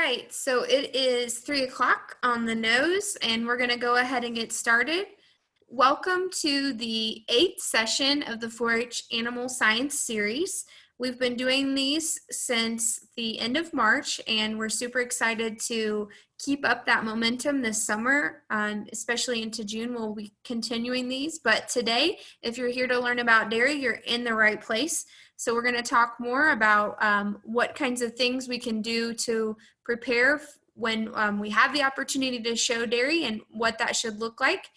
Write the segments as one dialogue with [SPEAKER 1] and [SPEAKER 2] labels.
[SPEAKER 1] right, so it is 3 o'clock on the nose, and we're going to go ahead and get started. Welcome to the 8th session of the 4-H Animal Science series. We've been doing these since the end of March, and we're super excited to keep up that momentum this summer, especially into June. We'll be continuing these, but today, if you're here to learn about dairy, you're in the right place. So we're going to talk more about what kinds of things we can do to prepare when we have the opportunity to show dairy and what that should look like.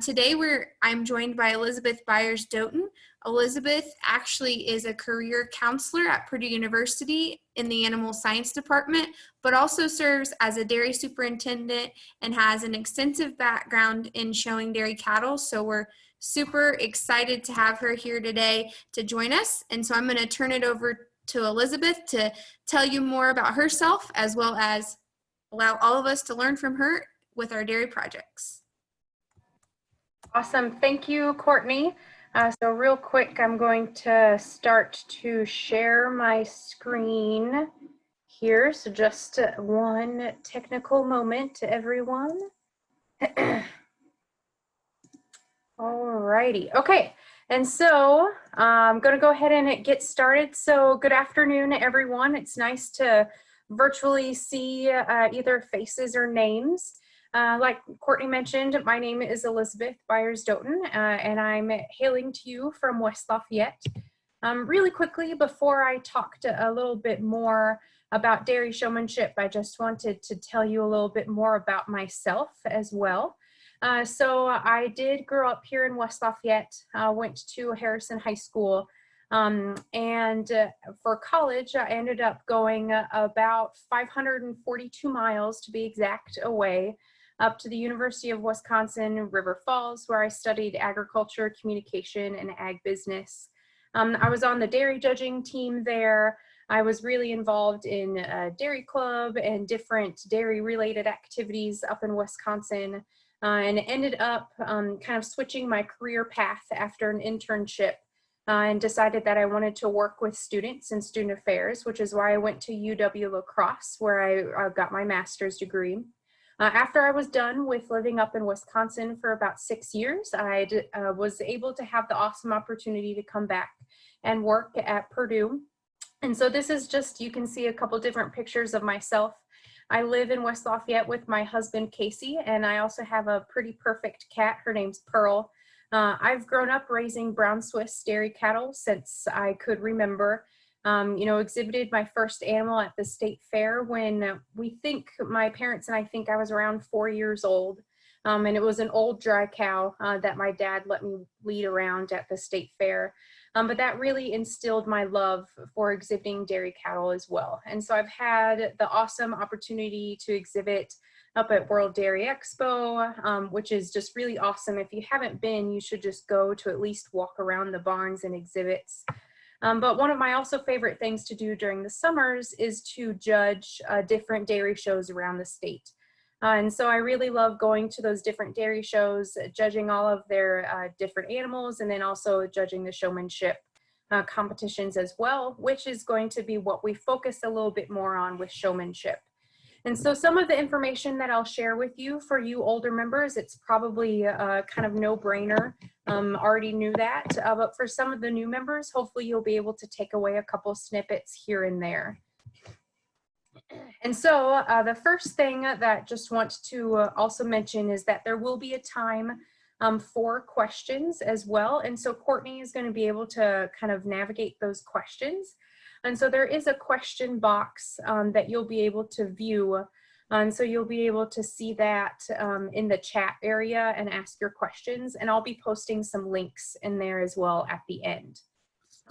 [SPEAKER 1] Today I'm joined by Elizabeth Byers-Doten. Elizabeth actually is a career counselor at Purdue University in the animal science department, but also serves as a dairy superintendent and has an extensive background in showing dairy cattle. So we're super excited to have her here today to join us. And so I'm going to turn it over to Elizabeth to tell you more about herself, as well as allow all of us to learn from her with our dairy projects.
[SPEAKER 2] Awesome. Thank you, Courtney. So real quick, I'm going to start to share my screen here. So just one technical moment to everyone. Alrighty. Okay. And so I'm going to go ahead and get started. So good afternoon, everyone. It's nice to virtually see either faces or names. Like Courtney mentioned, my name is Elizabeth Byers-Doten, and I'm hailing to you from West Lafayette. Really quickly, before I talked a little bit more about dairy showmanship, I just wanted to tell you a little bit more about myself as well. So I did grow up here in West Lafayette, went to Harrison High School, and for college, I ended up going about 542 miles to be exact away, up to the University of Wisconsin, River Falls, where I studied agriculture, communication, and ag business. I was on the dairy judging team there. I was really involved in a dairy club and different dairy-related activities up in Wisconsin, and ended up kind of switching my career path after an internship and decided that I wanted to work with students in student affairs, which is why I went to UW-La Crosse, where I got my master's degree. After I was done with living up in Wisconsin for about 6 years, I was able to have the awesome opportunity to come back and work at Purdue. And so this is just, you can see a couple different pictures of myself. I live in West Lafayette with my husband, Casey, and I also have a pretty perfect cat. Her name's Pearl. I've grown up raising brown Swiss dairy cattle since I could remember. Exhibited my first animal at the state fair when my parents and I think I was around 4 years old. And it was an old dry cow that my dad let me lead around at the state fair. But that really instilled my love for exhibiting dairy cattle as well. And so I've had the awesome opportunity to exhibit up at World Dairy Expo, which is just really awesome. If you haven't been, you should just go to at least walk around the barns and exhibits. But one of my also favorite things to do during the summers is to judge different dairy shows around the state. And so I really love going to those different dairy shows, judging all of their different animals, and then also judging the showmanship competitions as well, which is going to be what we focus a little bit more on with showmanship. And so some of the information that I'll share with you, for you older members, it's probably kind of no-brainer. Already knew that, but for some of the new members, hopefully you'll be able to take away a couple snippets here and there. And so the first thing that I just want to also mention is that there will be a time for questions as well. And so Courtney is going to be able to kind of navigate those questions. And so there is a question box that you'll be able to view. And so you'll be able to see that in the chat area and ask your questions. And I'll be posting some links in there as well at the end.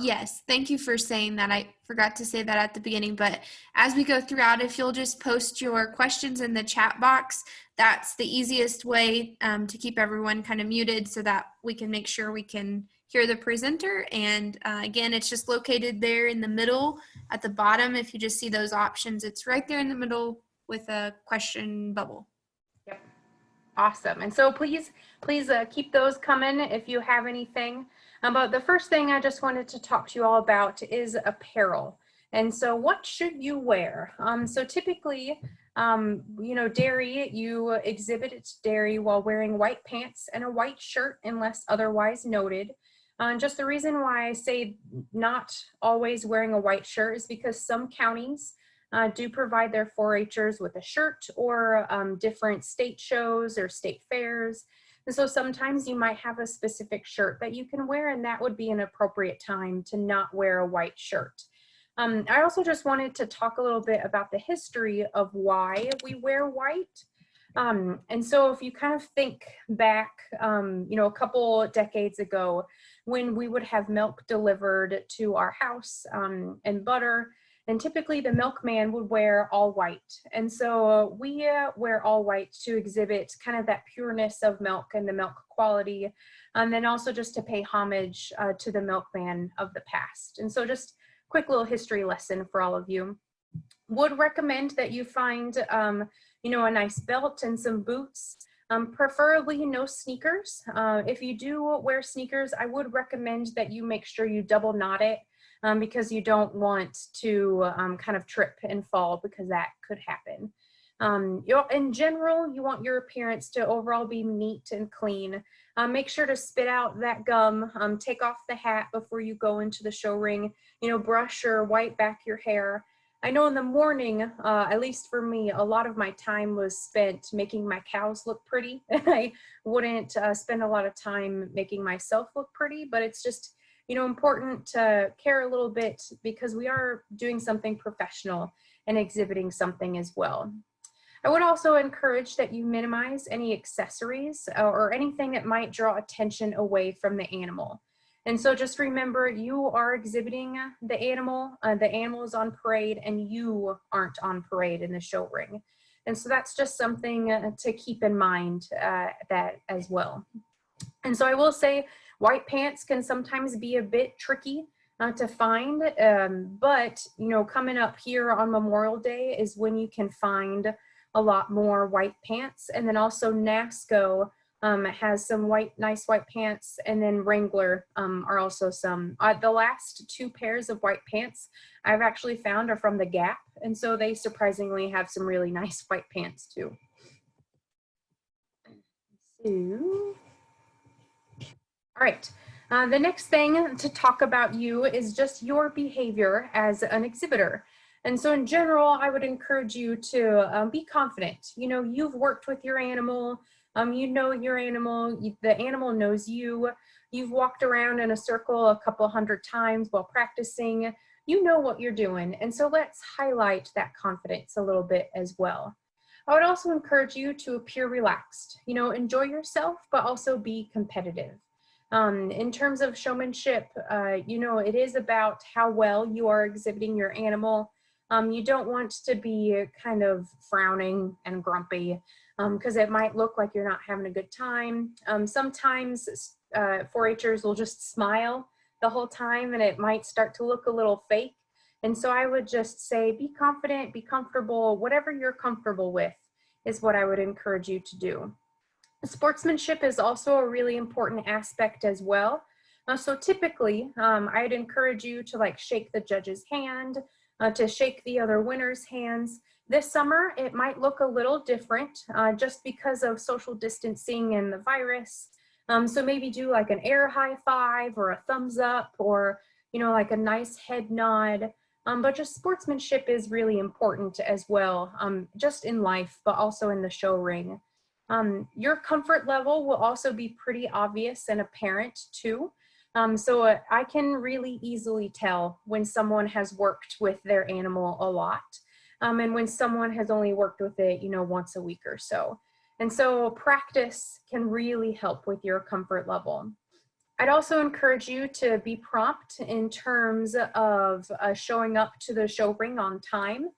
[SPEAKER 1] Yes, thank you for saying that. I forgot to say that at the beginning, but as we go throughout, if you'll just post your questions in the chat box, that's the easiest way to keep everyone kind of muted so that we can make sure we can hear the presenter. And again, it's just located there in the middle at the bottom. If you just see those options, it's right there in the middle with a question bubble.
[SPEAKER 2] Yep. Awesome. And so please keep those coming if you have anything. But the first thing I just wanted to talk to you all about is apparel. And so what should you wear? So typically, dairy, you exhibit its dairy while wearing white pants and a white shirt unless otherwise noted. Just the reason why I say not always wearing a white shirt is because some counties do provide their 4-Hers with a shirt or different state shows or state fairs. And so sometimes you might have a specific shirt that you can wear, and that would be an appropriate time to not wear a white shirt. I also just wanted to talk a little bit about the history of why we wear white. And so if you kind of think back, a couple decades ago, when we would have milk delivered to our house and butter, and typically the milkman would wear all white. And so we wear all white to exhibit kind of that pureness of milk and the milk quality, and then also just to pay homage to the milkman of the past. And so just quick little history lesson for all of you. Would recommend that you find, a nice belt and some boots, preferably no sneakers. If you do wear sneakers, I would recommend that you make sure you double knot it because you don't want to kind of trip and fall, because that could happen. In general, you want your appearance to overall be neat and clean. Make sure to spit out that gum, take off the hat before you go into the show ring, brush or wipe back your hair. I know in the morning, at least for me, a lot of my time was spent making my cows look pretty. I wouldn't spend a lot of time making myself look pretty, but it's just, important to care a little bit because we are doing something professional and exhibiting something as well. I would also encourage that you minimize any accessories or anything that might draw attention away from the animal. And so just remember, you are exhibiting the animal is on parade, and you aren't on parade in the show ring. And so that's just something to keep in mind that as well. And so I will say white pants can sometimes be a bit tricky to find, but coming up here on Memorial Day is when you can find a lot more white pants. And then also NASCO has some nice white pants, and then Wrangler are also some. The last 2 pairs of white pants I've actually found are from the Gap, and so they surprisingly have some really nice white pants too. All right, the next thing to talk about you is just your behavior as an exhibitor. And so in general, I would encourage you to be confident. You've worked with your animal, your animal, the animal knows you. You've walked around in a circle a couple hundred times while practicing. You know what you're doing. And so let's highlight that confidence a little bit as well. I would also encourage you to appear relaxed. Enjoy yourself, but also be competitive. In terms of showmanship, it is about how well you are exhibiting your animal. You don't want to be kind of frowning and grumpy because it might look like you're not having a good time. Sometimes 4-Hers will just smile the whole time, and it might start to look a little fake. And so I would just say, be confident, be comfortable, whatever you're comfortable with is what I would encourage you to do. Sportsmanship is also a really important aspect as well. So typically, I'd encourage you to shake the judge's hand, to shake the other winner's hands. This summer, it might look a little different just because of social distancing and the virus. So maybe do an air high five or a thumbs up, or a nice head nod. But just sportsmanship is really important as well, just in life, but also in the show ring. Your comfort level will also be pretty obvious and apparent too. So I can really easily tell when someone has worked with their animal a lot, and when someone has only worked with it, once a week or so. And so practice can really help with your comfort level. I'd also encourage you to be prompt in terms of showing up to the show ring on time.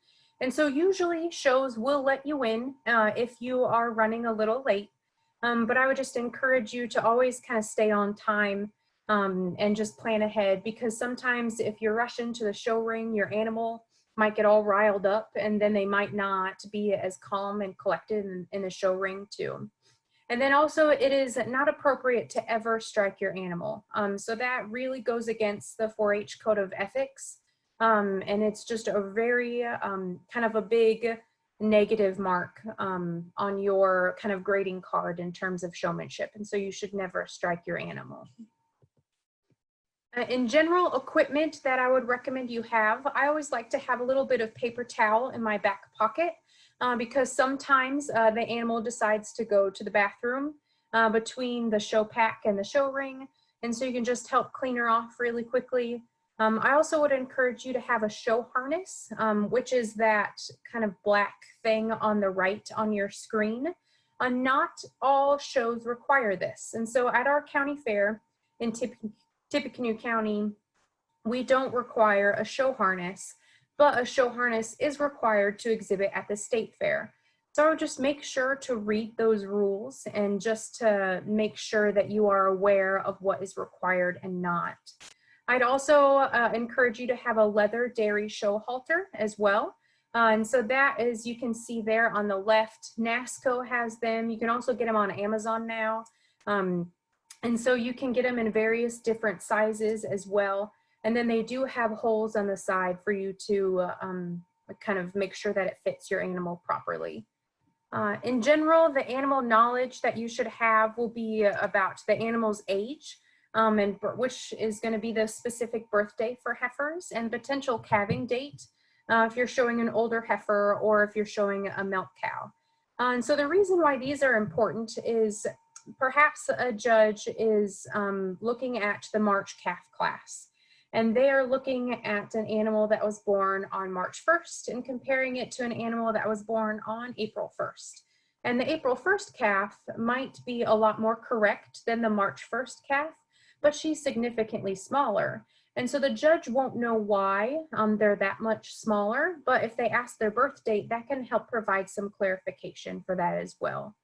[SPEAKER 2] And so usually shows will let you in if you are running a little late, but I would just encourage you to always kind of stay on time and just plan ahead, because sometimes if you're rushing to the show ring, your animal might get all riled up, and then they might not be as calm and collected in the show ring too. And then also, it is not appropriate to ever strike your animal. So that really goes against the 4-H code of ethics. And it's just a very kind of a big negative mark on your kind of grading card in terms of showmanship. And so you should never strike your animal. In general, equipment that I would recommend you have, I always like to have a little bit of paper towel in my back pocket because sometimes the animal decides to go to the bathroom between the show pack and the show ring. And so you can just help clean her off really quickly. I also would encourage you to have a show harness, which is that kind of black thing on the right on your screen. Not all shows require this. And so at our county fair in Tippecanoe County, we don't require a show harness, but a show harness is required to exhibit at the state fair. So just make sure to read those rules and just to make sure that you are aware of what is required and not. I'd also encourage you to have a leather dairy show halter as well. And so that is, you can see there on the left, NASCO has them. You can also get them on Amazon now. And so you can get them in various different sizes as well. And then they do have holes on the side for you to kind of make sure that it fits your animal properly. In general, the animal knowledge that you should have will be about the animal's age, and which is going to be the specific birthday for heifers and potential calving date if you're showing an older heifer or if you're showing a milk cow. And so the reason why these are important is perhaps a judge is looking at the March calf class, and they are looking at an animal that was born on March 1st and comparing it to an animal that was born on April 1st. And the April 1st calf might be a lot more correct than the March 1st calf, but she's significantly smaller. And so the judge won't know why they're that much smaller, but if they ask their birth date, that can help provide some clarification for that as well.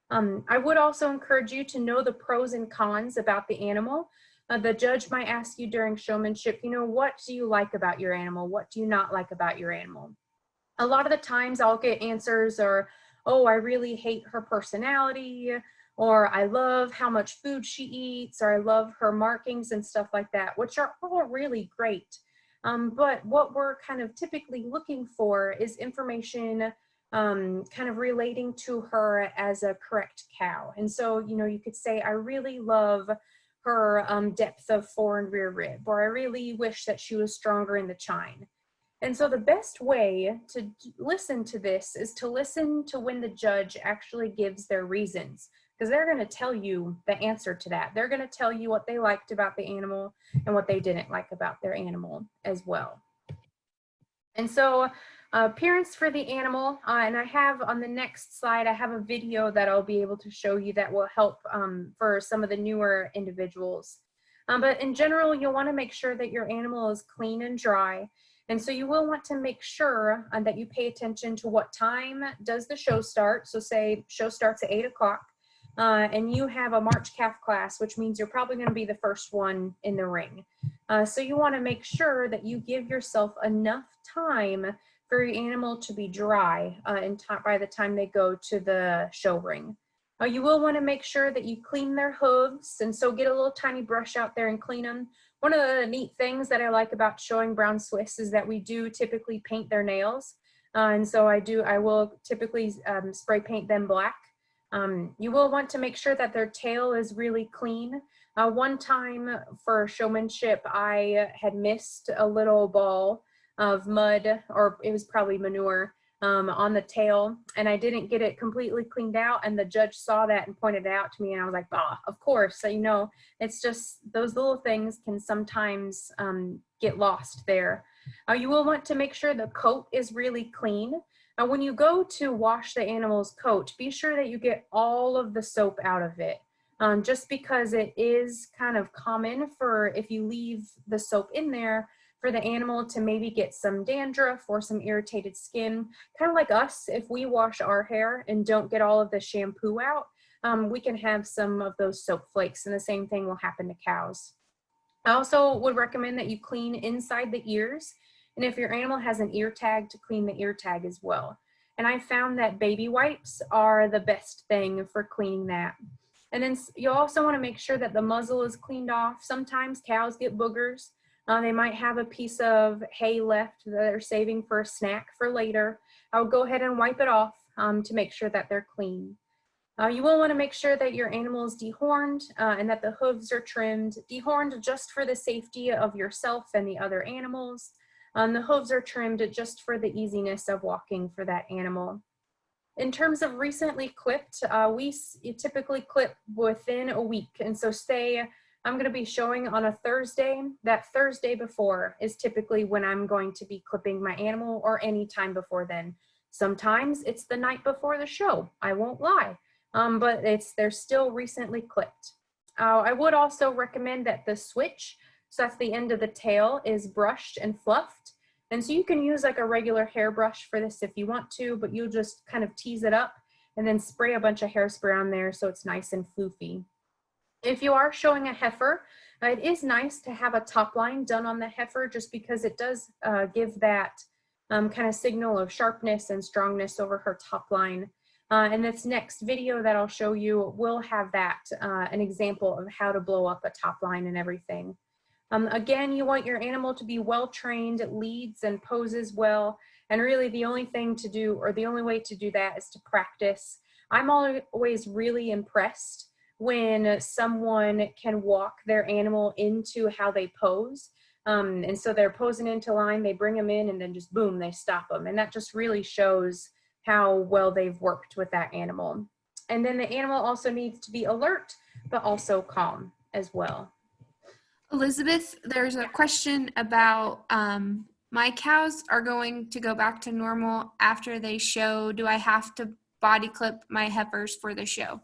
[SPEAKER 2] I would also encourage you to know the pros and cons about the animal. The judge might ask you during showmanship, you know, what do you like about your animal? What do you not like about your animal? A lot of the times I'll get answers or, oh, I really hate her personality, or I love how much food she eats, or I love her markings and stuff like that, which are all really great. But what we're kind of typically looking for is information kind of relating to her as a correct cow. And so, you know, you could say, I really love her depth of fore and rear rib, or I really wish that she was stronger in the chine. And so the best way to listen to this is to listen to when the judge actually gives their reasons, because they're going to tell you the answer to that. They're going to tell you what they liked about the animal and what they didn't like about their animal as well. And so appearance for the animal, and I have on the next slide, I have a video that I'll be able to show you that will help for some of the newer individuals. But in general, you'll want to make sure that your animal is clean and dry. And so you will want to make sure that you pay attention to what time does the show start. So say show starts at 8 o'clock and you have a March calf class, which means you're probably going to be the first one in the ring. So you want to make sure that you give yourself enough time for your animal to be dry by the time they go to the show ring. You will want to make sure that you clean their hooves, and so get a little tiny brush out there and clean them. One of the neat things that I like about showing brown Swiss is that we do typically paint their nails. And so I will typically spray paint them black. You will want to make sure that their tail is really clean. One time for showmanship, I had missed a little ball of mud, or it was probably manure, on the tail, and I didn't get it completely cleaned out, and the judge saw that and pointed it out to me, and I was like, of course. So, you know, it's just those little things can sometimes get lost there. You will want to make sure the coat is really clean. When you go to wash the animal's coat, be sure that you get all of the soap out of it. Just because it is kind of common for, if you leave the soap in there, for the animal to maybe get some dandruff or some irritated skin. Kind of like us, if we wash our hair and don't get all of the shampoo out, we can have some of those soap flakes, and the same thing will happen to cows. I also would recommend that you clean inside the ears, and if your animal has an ear tag, to clean the ear tag as well. And I found that baby wipes are the best thing for cleaning that. And then you also want to make sure that the muzzle is cleaned off. Sometimes cows get boogers. They might have a piece of hay left that they're saving for a snack for later. I would go ahead and wipe it off to make sure that they're clean. You will want to make sure that your animal is dehorned and that the hooves are trimmed. Dehorned just for the safety of yourself and the other animals. The hooves are trimmed just for the easiness of walking for that animal. In terms of recently clipped, we typically clip within a week. And so say I'm going to be showing on a Thursday. That Thursday before is typically when I'm going to be clipping my animal, or any time before then. Sometimes it's the night before the show, I won't lie, but they're still recently clipped. I would also recommend that the switch, so that's the end of the tail, is brushed and fluffed. And so you can use like a regular hairbrush for this if you want to, but you just kind of tease it up and then spray a bunch of hairspray on there so it's nice and floofy. If you are showing a heifer, it is nice to have a top line done on the heifer, just because it does give that kind of signal of sharpness and strongness over her top line. And this next video that I'll show you will have that, an example of how to blow up a top line and everything. Again, you want your animal to be well trained, leads and poses well, and really the only thing to do, or the only way to do that, is to practice. I'm always really impressed when someone can walk their animal into how they pose. And so they're posing into line, they bring them in, and then just boom, they stop them. And that just really shows how well they've worked with that animal. And then the animal also needs to be alert, but also calm as well.
[SPEAKER 1] Elizabeth, there's a question about my cows are going to go back to normal after they show. Do I have to body clip my heifers for the show?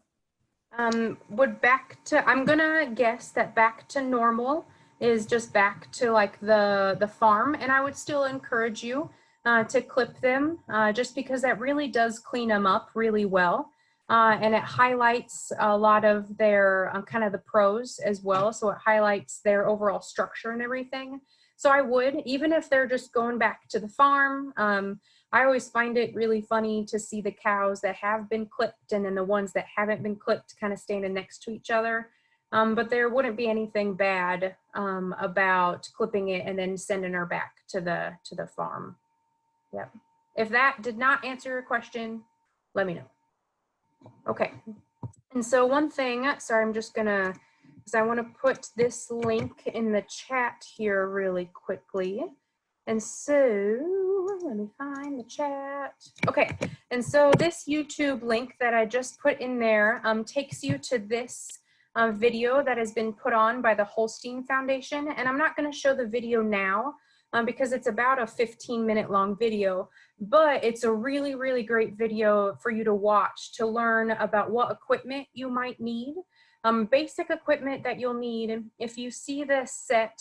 [SPEAKER 2] I'm gonna guess that back to normal is just back to like the farm, and I would still encourage you to clip them just because that really does clean them up really well. And it highlights a lot of their kind of the pros as well. So it highlights their overall structure and everything. So I would, even if they're just going back to the farm, I always find it really funny to see the cows that have been clipped and then the ones that haven't been clipped kind of standing next to each other. But there wouldn't be anything bad about clipping it and then sending her back to the farm. Yep. If that did not answer your question, let me know. Okay, and so one thing, sorry, I'm just gonna, because I want to put this link in the chat here really quickly. And so let me find the chat. Okay, and so this YouTube link that I just put in there takes you to this video that has been put on by the Holstein Foundation. And I'm not going to show the video now because it's about a 15-minute long video, but it's a really, really great video for you to watch to learn about what equipment you might need. Basic equipment that you'll need. If you see this set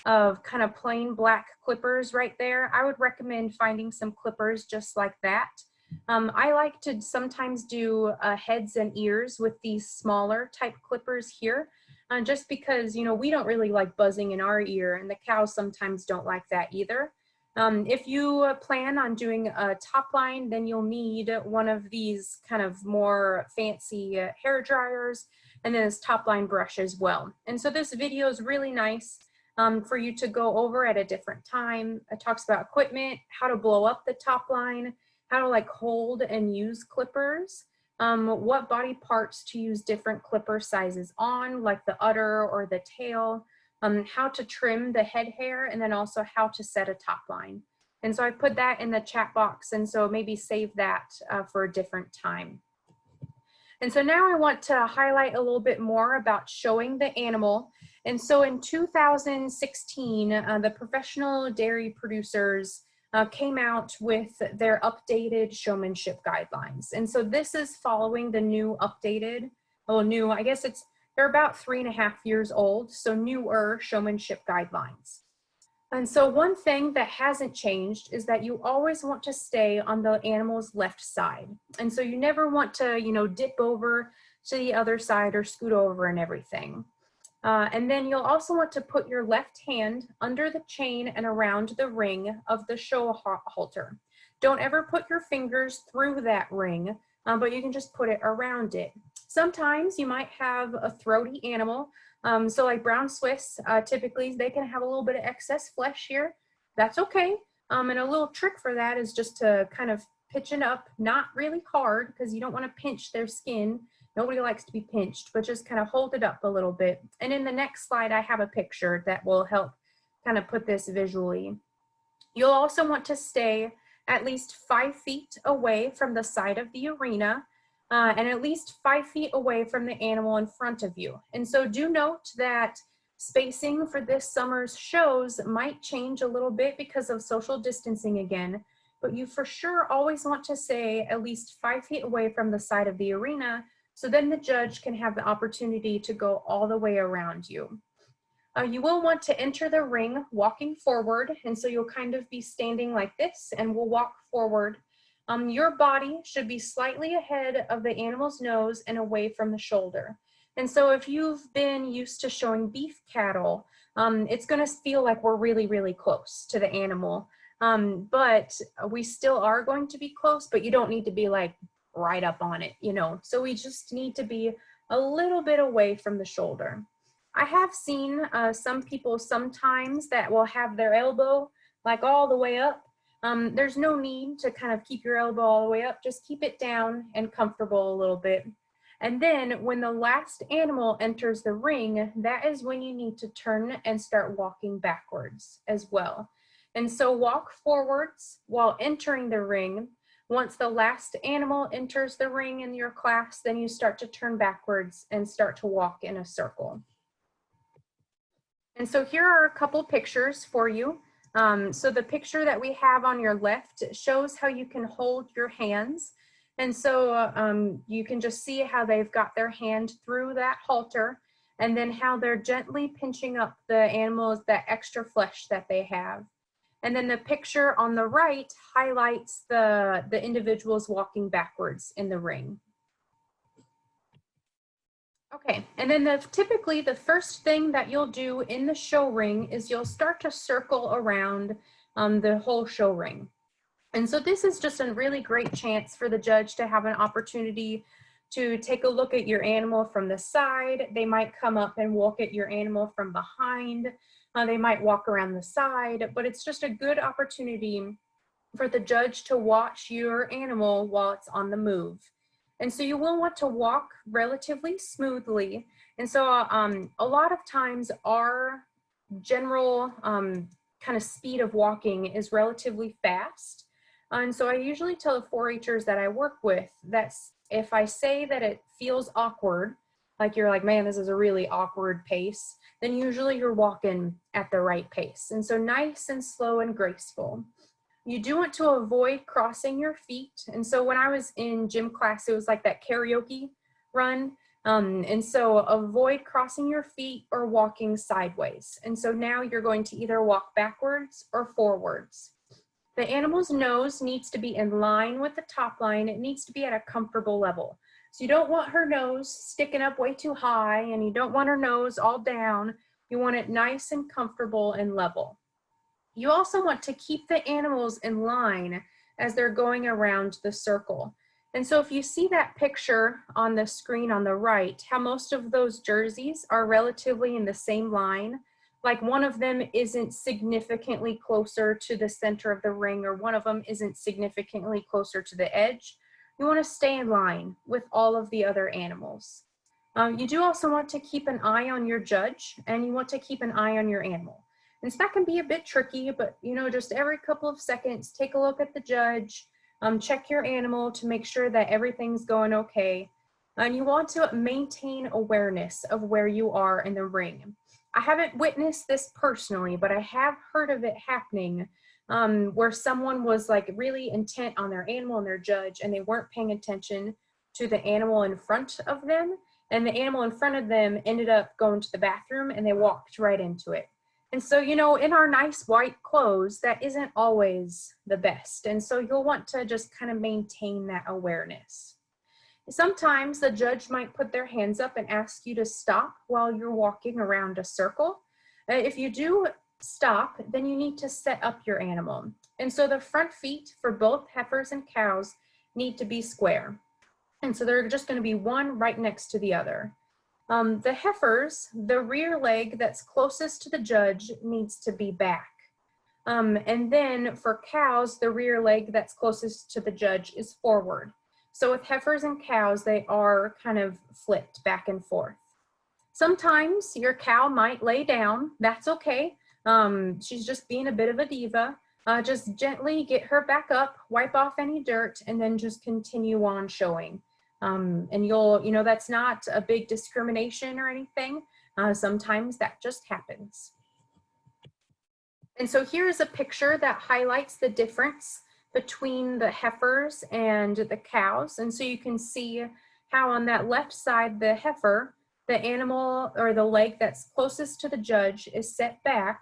[SPEAKER 2] of kind of plain black clippers right there, I would recommend finding some clippers just like that. I like to sometimes do heads and ears with these smaller type clippers here, just because, you know, we don't really like buzzing in our ear, and the cows sometimes don't like that either. If you plan on doing a top line, then you'll need one of these kind of more fancy hair dryers, and then this top line brush as well. And so this video is really nice for you to go over at a different time. It talks about equipment, how to blow up the top line, how to like hold and use clippers, what body parts to use different clipper sizes on, like the udder or the tail, how to trim the head hair, and then also how to set a top line. And so I put that in the chat box, and so maybe save that for a different time. And so now I want to highlight a little bit more about showing the animal. And so in 2016, the professional dairy producers came out with their updated showmanship guidelines. And so this is following the new updated, I guess they're about 3.5 years old, so newer showmanship guidelines. And so one thing that hasn't changed is that you always want to stay on the animal's left side. And so you never want to, you know, dip over to the other side or scoot over and everything. And then you'll also want to put your left hand under the chain and around the ring of the show halter. Don't ever put your fingers through that ring, but you can just put it around it. Sometimes you might have a throaty animal. So like brown Swiss, typically they can have a little bit of excess flesh here. That's okay. And a little trick for that is just to kind of pitch it up, not really hard because you don't want to pinch their skin. Nobody likes to be pinched, but just kind of hold it up a little bit. And in the next slide, I have a picture that will help kind of put this visually. You'll also want to stay at least 5 feet away from the side of the arena and at least 5 feet away from the animal in front of you. And so do note that spacing for this summer's shows might change a little bit because of social distancing again, but you for sure always want to stay at least 5 feet away from the side of the arena, so then the judge can have the opportunity to go all the way around you. You will want to enter the ring walking forward, and so you'll kind of be standing like this and we'll walk forward. Your body should be slightly ahead of the animal's nose and away from the shoulder. And so if you've been used to showing beef cattle, it's going to feel like we're really, really close to the animal. But we still are going to be close, but you don't need to be like right up on it, you know. So we just need to be a little bit away from the shoulder. I have seen some people sometimes that will have their elbow like all the way up. There's no need to kind of keep your elbow all the way up. Just keep it down and comfortable a little bit. And then when the last animal enters the ring, that is when you need to turn and start walking backwards as well. And so walk forwards while entering the ring. Once the last animal enters the ring in your class, then you start to turn backwards and start to walk in a circle. And so here are a couple pictures for you. So the picture that we have on your left shows how you can hold your hands. And so you can just see how they've got their hand through that halter and then how they're gently pinching up the animals, that extra flesh that they have. And then the picture on the right highlights the individuals walking backwards in the ring. Okay, and then typically the first thing that you'll do in the show ring is you'll start to circle around the whole show ring. And so this is just a really great chance for the judge to have an opportunity to take a look at your animal from the side. They might come up and walk at your animal from behind. They might walk around the side, but it's just a good opportunity for the judge to watch your animal while it's on the move. And so you will want to walk relatively smoothly. And so a lot of times our general kind of speed of walking is relatively fast. And so I usually tell the 4-Hers that I work with that if I say that it feels awkward, like you're like, man, this is a really awkward pace, then usually you're walking at the right pace. And so nice and slow and graceful. You do want to avoid crossing your feet. And so when I was in gym class, it was like that karaoke run. And so avoid crossing your feet or walking sideways. And so now you're going to either walk backwards or forwards. The animal's nose needs to be in line with the top line. It needs to be at a comfortable level. So you don't want her nose sticking up way too high, and you don't want her nose all down. You want it nice and comfortable and level. You also want to keep the animals in line as they're going around the circle. And so if you see that picture on the screen on the right, how most of those jerseys are relatively in the same line, like one of them isn't significantly closer to the center of the ring or one of them isn't significantly closer to the edge, you want to stay in line with all of the other animals. You do also want to keep an eye on your judge, and you want to keep an eye on your animal. And so that can be a bit tricky, but you know, just every couple of seconds, take a look at the judge, check your animal to make sure that everything's going okay. And you want to maintain awareness of where you are in the ring. I haven't witnessed this personally, but I have heard of it happening where someone was like really intent on their animal and their judge, and they weren't paying attention to the animal in front of them. And the animal in front of them ended up going to the bathroom and they walked right into it. And so, you know, in our nice white clothes, that isn't always the best. And so you'll want to just kind of maintain that awareness. Sometimes the judge might put their hands up and ask you to stop while you're walking around a circle. If you do stop, then you need to set up your animal. And so the front feet for both heifers and cows need to be square. And so they're just going to be one right next to the other. The heifers, the rear leg that's closest to the judge needs to be back. And then for cows, the rear leg that's closest to the judge is forward. So with heifers and cows, they are kind of flipped back and forth. Sometimes your cow might lay down. That's okay. She's just being a bit of a diva. Just gently get her back up, wipe off any dirt, and then just continue on showing. And that's not a big discrimination or anything. Sometimes that just happens. And so here's a picture that highlights the difference between the heifers and the cows. And so you can see how on that left side, the heifer, the animal or the leg that's closest to the judge is set back.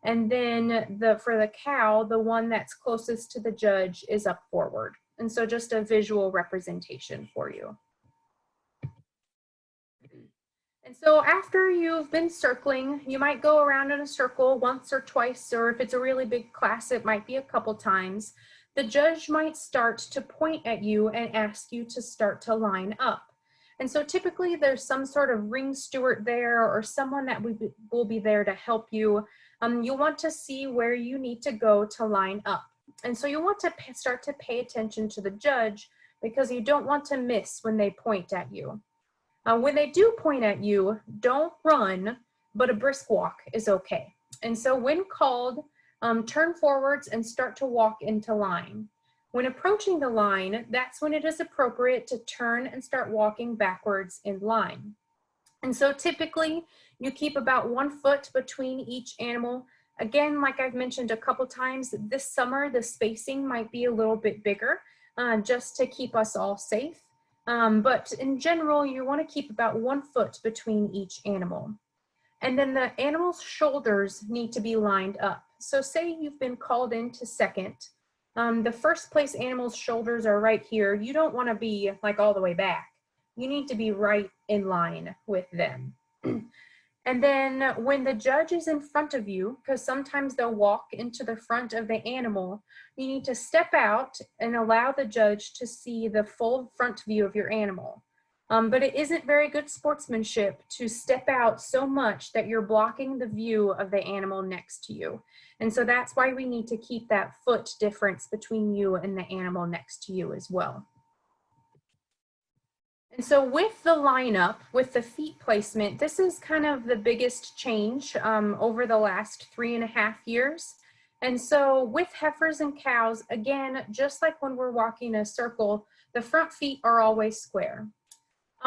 [SPEAKER 2] And then for the cow, the one that's closest to the judge is up forward. And so just a visual representation for you. And so after you've been circling, you might go around in a circle once or twice, or if it's a really big class, it might be a couple times. The judge might start to point at you and ask you to start to line up. And so typically there's some sort of ring steward there or someone that will be there to help you. You'll want to see where you need to go to line up. And so you want to start to pay attention to the judge because you don't want to miss when they point at you. When they do point at you, don't run, but a brisk walk is okay. And so when called, turn forwards and start to walk into line. When approaching the line, that's when it is appropriate to turn and start walking backwards in line. And so typically you keep about 1 foot between each animal. Again, like I've mentioned a couple times, this summer the spacing might be a little bit bigger just to keep us all safe. But in general, you want to keep about 1 foot between each animal. And then the animal's shoulders need to be lined up. So say you've been called into second. The first place animal's shoulders are right here. You don't want to be like all the way back. You need to be right in line with them. And then when the judge is in front of you, because sometimes they'll walk into the front of the animal, you need to step out and allow the judge to see the full front view of your animal. But it isn't very good sportsmanship to step out so much that you're blocking the view of the animal next to you. And so that's why we need to keep that foot difference between you and the animal next to you as well. And so with the lineup, with the feet placement, this is kind of the biggest change over the last 3.5 years. And so with heifers and cows, again, just like when we're walking a circle, the front feet are always square.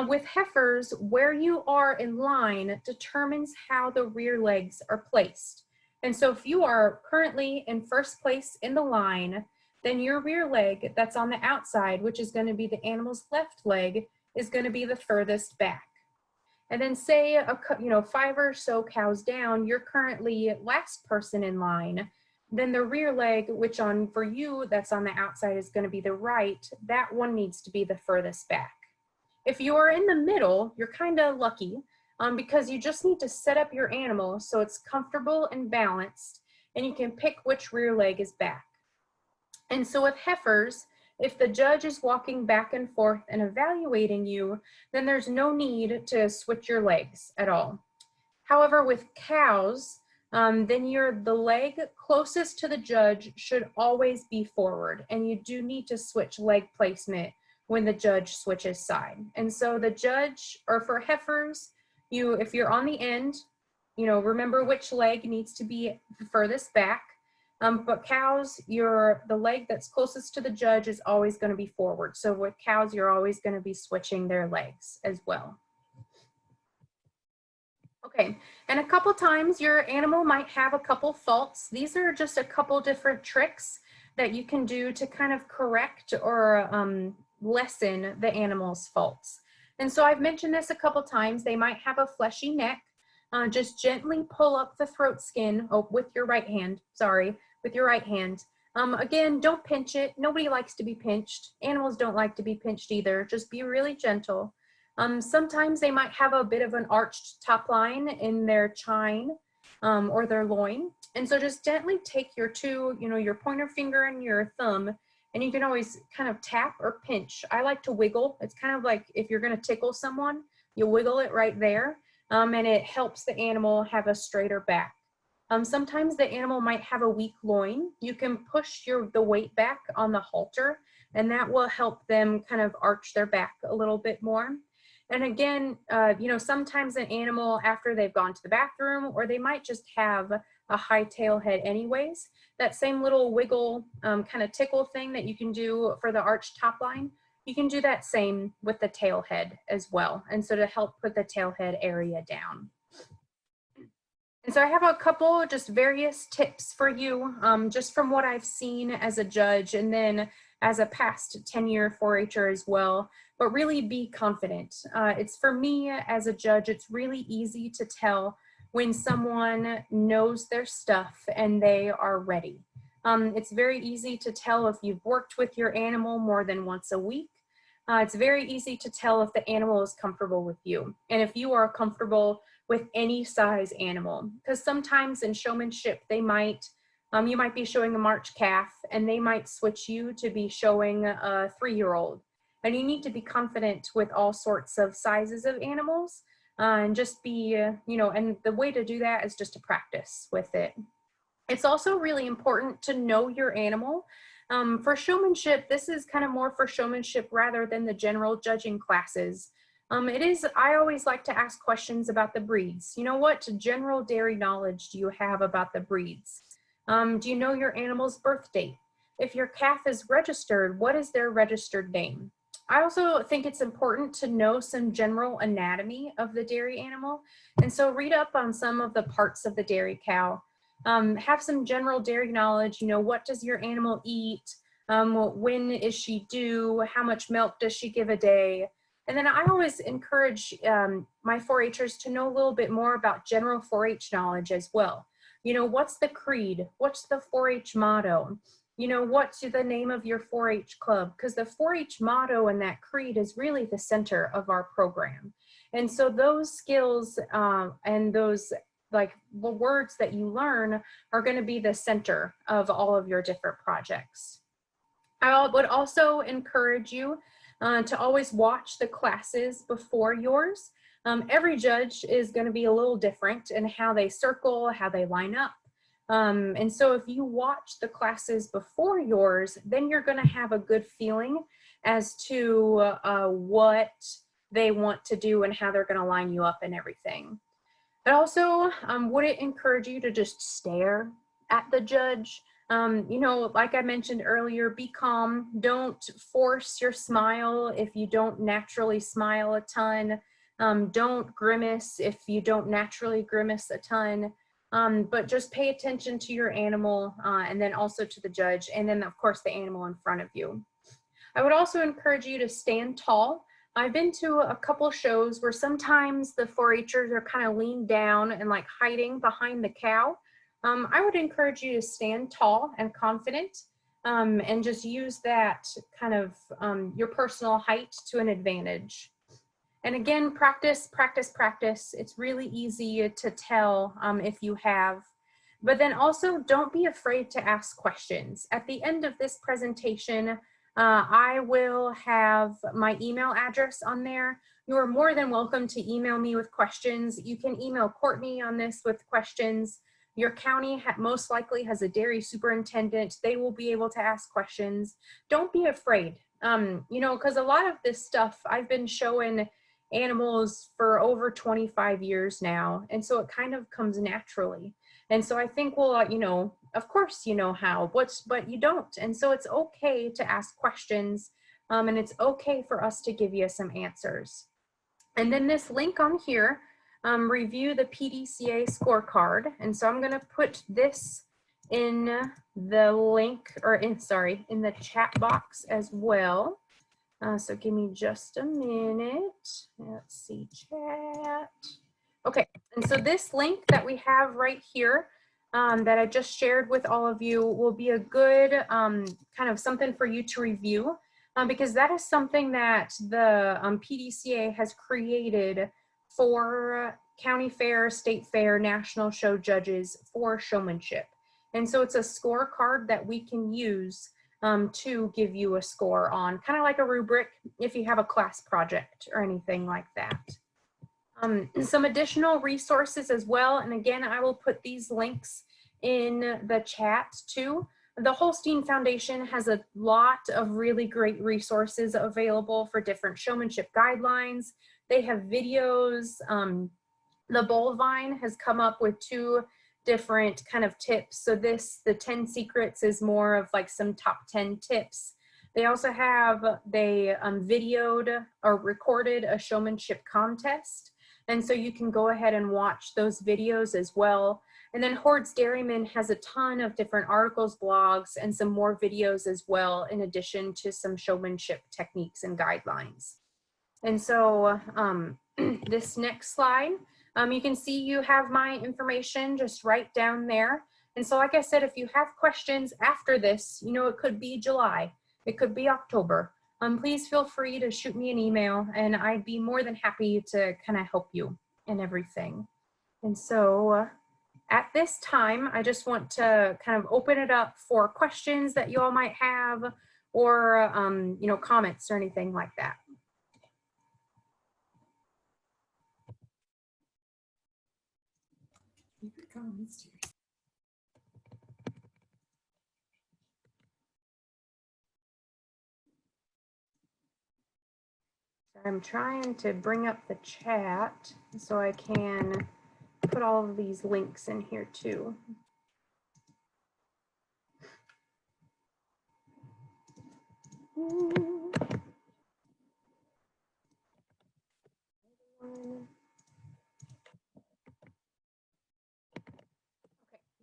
[SPEAKER 2] With heifers, where you are in line determines how the rear legs are placed. And so if you are currently in first place in the line, then your rear leg that's on the outside, which is going to be the animal's left leg, is going to be the furthest back. And then say 5 or so cows down, you're currently last person in line. Then the rear leg, which for you that's on the outside is going to be the right, that one needs to be the furthest back. If you're in the middle, you're kind of lucky because you just need to set up your animal so it's comfortable and balanced, and you can pick which rear leg is back. And so with heifers, if the judge is walking back and forth and evaluating you, then there's no need to switch your legs at all. However, with cows, then the leg closest to the judge should always be forward, and you do need to switch leg placement when the judge switches side. And so the judge, or for heifers, if you're on the end, remember which leg needs to be furthest back. But cows, the leg that's closest to the judge is always going to be forward. So with cows, you're always going to be switching their legs as well. Okay, and a couple times your animal might have a couple faults. These are just a couple different tricks that you can do to kind of correct or lessen the animal's faults. And so I've mentioned this a couple times. They might have a fleshy neck. Just gently pull up the throat skin with your right hand, with your right hand. Again, don't pinch it. Nobody likes to be pinched. Animals don't like to be pinched either. Just be really gentle. Sometimes they might have a bit of an arched top line in their chine or their loin. And so just gently take your your pointer finger and your thumb And you can always kind of tap or pinch. I like to wiggle. It's kind of like if you're going to tickle someone, you wiggle it right there, and it helps the animal have a straighter back. Sometimes the animal might have a weak loin. You can push the weight back on the halter, and that will help them kind of arch their back a little bit more. And again, sometimes an animal, after they've gone to the bathroom, or they might just have a high tail head anyways, that same little wiggle kind of tickle thing that you can do for the arched top line, you can do that same with the tail head as well. And so to help put the tail head area down. And so I have a couple just various tips for you, just from what I've seen as a judge and then as a past 10-year 4-H'er as well, but really be confident. It's for me as a judge, it's really easy to tell when someone knows their stuff and they are ready. It's very easy to tell if you've worked with your animal more than once a week. It's very easy to tell if the animal is comfortable with you and if you are comfortable with any size animal, because sometimes in showmanship you might be showing a March calf and they might switch you to be showing a 3-year-old, and you need to be confident with all sorts of sizes of animals, and just be and the way to do that is just to practice with it. It's also really important to know your animal. For showmanship, this is kind of more for showmanship rather than the general judging classes. I always like to ask questions about the breeds. What general dairy knowledge do you have about the breeds? Do you know your animal's birth date? If your calf is registered, what is their registered name? I also think it's important to know some general anatomy of the dairy animal. And so read up on some of the parts of the dairy cow. Have some general dairy knowledge. What does your animal eat? When is she due? How much milk does she give a day? And then I always encourage my 4-H'ers to know a little bit more about general 4-H knowledge as well. What's the creed? What's the 4-H motto? What's the name of your 4-H club? Because the 4-H motto and that creed is really the center of our program. And so those skills and those the words that you learn are going to be the center of all of your different projects. I would also encourage you to always watch the classes before yours. Every judge is going to be a little different in how they circle, how they line up. And so if you watch the classes before yours, then you're going to have a good feeling as to what they want to do and how they're going to line you up and everything. But also, wouldn't encourage you to just stare at the judge. Like I mentioned earlier, be calm. Don't force your smile if you don't naturally smile a ton. Don't grimace if you don't naturally grimace a ton. But just pay attention to your animal and then also to the judge, and then of course the animal in front of you. I would also encourage you to stand tall. I've been to a couple shows where sometimes the 4-H'ers are kind of leaned down and like hiding behind the cow. I would encourage you to stand tall and confident and just use that kind of your personal height to an advantage. And again, practice, practice, practice. It's really easy to tell if you have. But then also don't be afraid to ask questions. At the end of this presentation, I will have my email address on there. You are more than welcome to email me with questions. You can email Courtney on this with questions. Your county most likely has a dairy superintendent. They will be able to ask questions. Don't be afraid, because a lot of this stuff I've been showing animals for over 25 years now. And so it kind of comes naturally. And so I think, well, of course you know how, but you don't. And so it's okay to ask questions, and it's okay for us to give you some answers. And then this link on here, review the PDCA scorecard. And so I'm gonna put this in the link, or in the chat box as well. So give me just a minute. Let's see, chat. Okay, and so this link that we have right here that I just shared with all of you will be a good kind of something for you to review because that is something that the PDCA has created for county fair, state fair, national show judges for showmanship. And so it's a scorecard that we can use to give you a score on, kind of like a rubric if you have a class project or anything like that. Some additional resources as well, and again, I will put these links in the chat too. The Holstein Foundation has a lot of really great resources available for different showmanship guidelines. They have videos. The Bullvine has come up with 2 different kind of tips. So the 10 secrets is more of like some top 10 tips. They also have, they videoed or recorded a showmanship contest. And so you can go ahead and watch those videos as well. And then Hoard's Dairyman has a ton of different articles, blogs, and some more videos as well, in addition to some showmanship techniques and guidelines. And so this next slide, you can see you have my information just right down there. And so like I said, if you have questions after this, you know, it could be July, it could be October. Please feel free to shoot me an email and I'd be more than happy to kind of help you in everything. And so at this time, I just want to kind of open it up for questions that you all might have, or you know, comments or anything like that. I'm trying to bring up the chat so I can put all of these links in here too.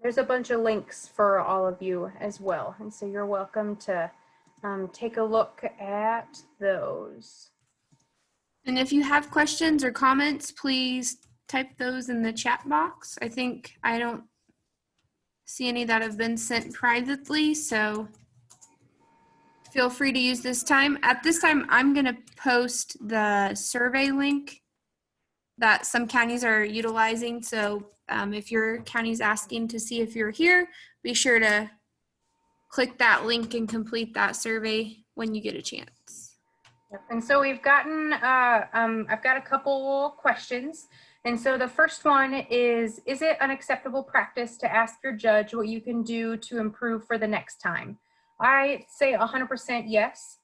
[SPEAKER 2] There's a bunch of links for all of you as well, and so you're welcome to take a look at those.
[SPEAKER 1] And if you have questions or comments, please type those in the chat box. I think I don't see any that have been sent privately, so feel free to use this time. At this time, I'm going to post the survey link that some counties are utilizing. So if your county's asking to see if you're here, be sure to click that link and complete that survey when you get a chance.
[SPEAKER 2] And so we've gotten, I've got a couple questions. And so the first one is it unacceptable practice to ask your judge what you can do to improve for the next time? I say 100% yes.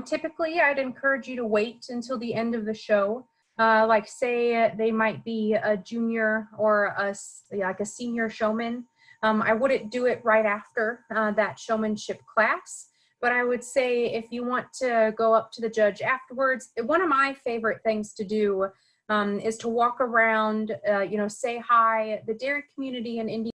[SPEAKER 2] Typically, I'd encourage you to wait until the end of the show. Like say they might be a junior or like a senior showman. I wouldn't do it right after that showmanship class. But I would say if you want to go up to the judge afterwards, one of my favorite things to do is to walk around, you know, say hi. The dairy community in Indiana